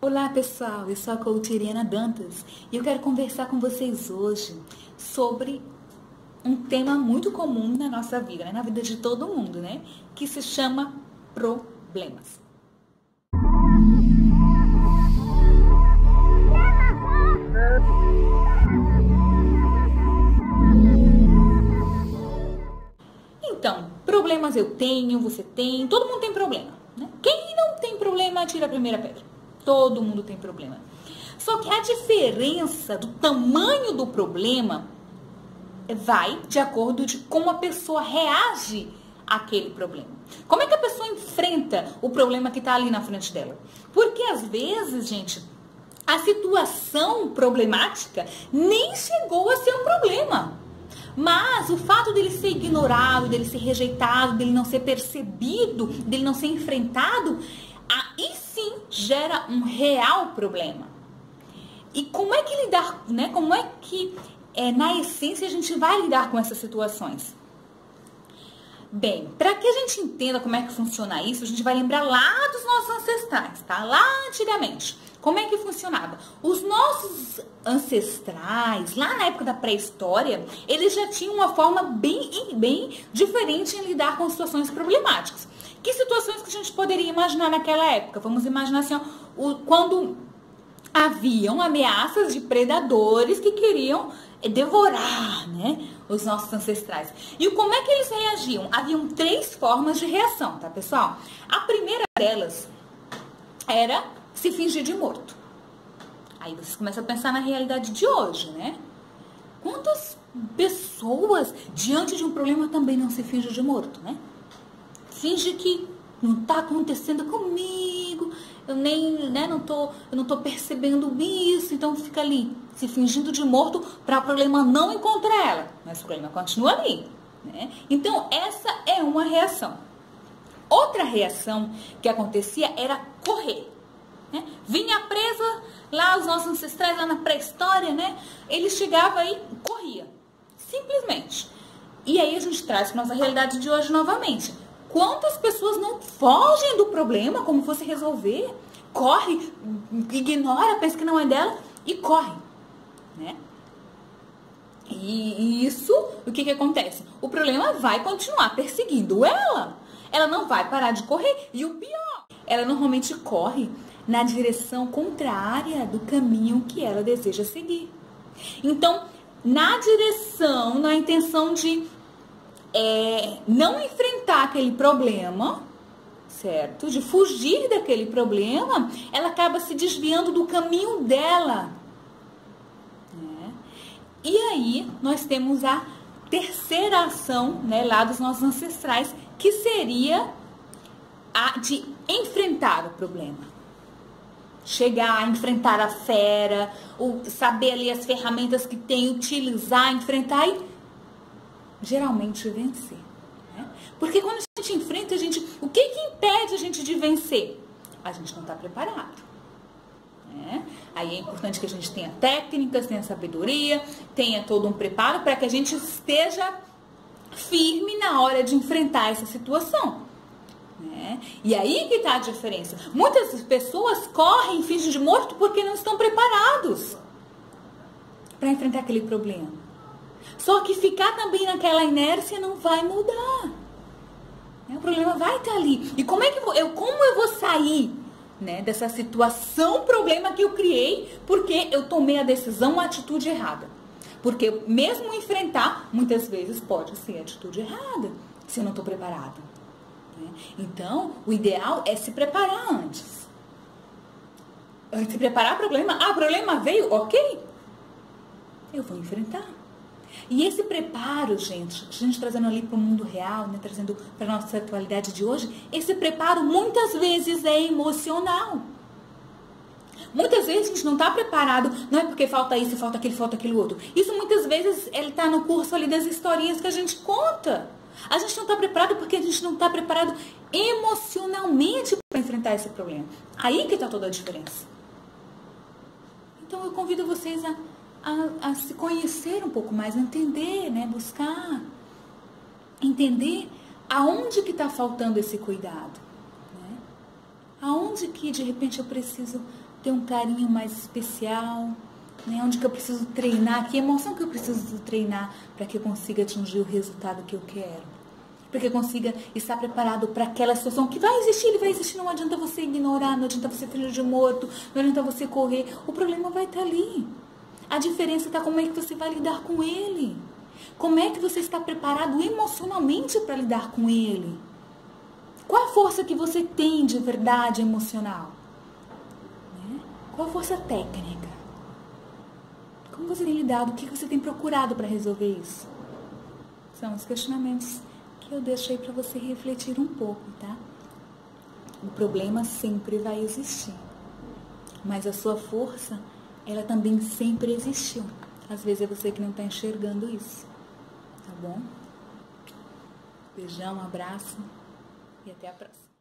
Olá pessoal, eu sou a coach Irena Dantas e eu quero conversar com vocês hoje sobre um tema muito comum na nossa vida, né? Na vida de todo mundo, né? Que se chama problemas. Então, problemas eu tenho, você tem, todo mundo tem problema, né? Quem não tem problema, tira a primeira pedra. Todo mundo tem problema. Só que a diferença do tamanho do problema vai de acordo de como a pessoa reage àquele problema. Como é que a pessoa enfrenta o problema que está ali na frente dela? Porque às vezes, gente, a situação problemática nem chegou a ser um problema. Mas o fato dele ser ignorado, dele ser rejeitado, dele não ser percebido, dele não ser enfrentado, aí sim gera um real problema. E como é que lidar, né? Como é que, na essência, a gente vai lidar com essas situações? Bem, para que a gente entenda como é que funciona isso, a gente vai lembrar lá dos nossos ancestrais, tá? Lá antigamente. Como é que funcionava? Os nossos ancestrais, lá na época da pré-história, eles já tinham uma forma bem diferente em lidar com situações problemáticas. Que situações que a gente poderia imaginar naquela época? Vamos imaginar assim, ó, quando haviam ameaças de predadores que queriam devorar, né, os nossos ancestrais. E como é que eles reagiam? Haviam 3 formas de reação, tá, pessoal? A primeira delas era se fingir de morto. Aí vocês começam a pensar na realidade de hoje, né? Quantas pessoas diante de um problema também não se fingem de morto, né? Finge que não tá acontecendo comigo, eu não tô percebendo isso, então fica ali se fingindo de morto para o problema não encontrar ela, mas o problema continua ali, né? Então essa é uma reação. Outra reação que acontecia era correr, né? Vinha presa lá os nossos ancestrais lá na pré-história, né? Eles chegavam aí e corria, simplesmente. E aí a gente traz para nossa realidade de hoje novamente. Quantas pessoas não fogem do problema como fosse resolver? Corre, ignora, pensa que não é dela e corre, né? E isso, o que acontece? O problema vai continuar perseguindo ela. Ela não vai parar de correr. E o pior, ela normalmente corre na direção contrária do caminho que ela deseja seguir. Então, na intenção de não enfrentar aquele problema, certo? De fugir daquele problema, ela acaba se desviando do caminho dela, né? E aí, nós temos a terceira ação, né, lá dos nossos ancestrais, que seria a de enfrentar o problema. Chegar, enfrentar a fera, saber ali as ferramentas que tem, utilizar, enfrentar e geralmente vencer, né? Porque quando a gente enfrenta, o que impede a gente de vencer? A gente não está preparado, né? Aí é importante que a gente tenha técnicas, tenha sabedoria, tenha todo um preparo para que a gente esteja firme na hora de enfrentar essa situação, né? E aí que está a diferença. Muitas pessoas correm, fingem de morto porque não estão preparados para enfrentar aquele problema. Só que ficar também naquela inércia não vai mudar. O problema vai estar ali. E como eu vou sair, né, dessa situação, problema que eu criei, porque eu tomei a decisão, a atitude errada? Porque mesmo enfrentar, muitas vezes pode ser a atitude errada, se eu não estou preparada, né? Então, o ideal é se preparar antes. Se preparar para o problema. Ah, o problema veio, ok? Eu vou enfrentar. E esse preparo, gente, a gente trazendo ali para o mundo real, né, trazendo para a nossa atualidade de hoje, esse preparo muitas vezes é emocional. Muitas vezes a gente não está preparado, não é porque falta isso, falta aquilo outro. Isso muitas vezes ele está no curso ali das historinhas que a gente conta. A gente não está preparado porque a gente não está preparado emocionalmente para enfrentar esse problema. Aí que está toda a diferença. Então eu convido vocês a se conhecer um pouco mais, a entender, né, buscar entender aonde que está faltando esse cuidado, né? Aonde que de repente eu preciso ter um carinho mais especial, né? Onde que eu preciso treinar, que emoção que eu preciso treinar para que eu consiga atingir o resultado que eu quero. Para que eu consiga estar preparado para aquela situação que vai existir, ele vai existir, não adianta você ignorar, não adianta você fingir de morto, não adianta você correr, o problema vai estar ali. A diferença está como é que você vai lidar com ele. Como é que você está preparado emocionalmente para lidar com ele? Qual a força que você tem de verdade emocional? Né? Qual a força técnica? Como você tem lidado? O que você tem procurado para resolver isso? São os questionamentos que eu deixo aí para você refletir um pouco, tá? O problema sempre vai existir, mas a sua força, ela também sempre existiu. Às vezes é você que não está enxergando isso, tá bom? Beijão, um abraço e até a próxima.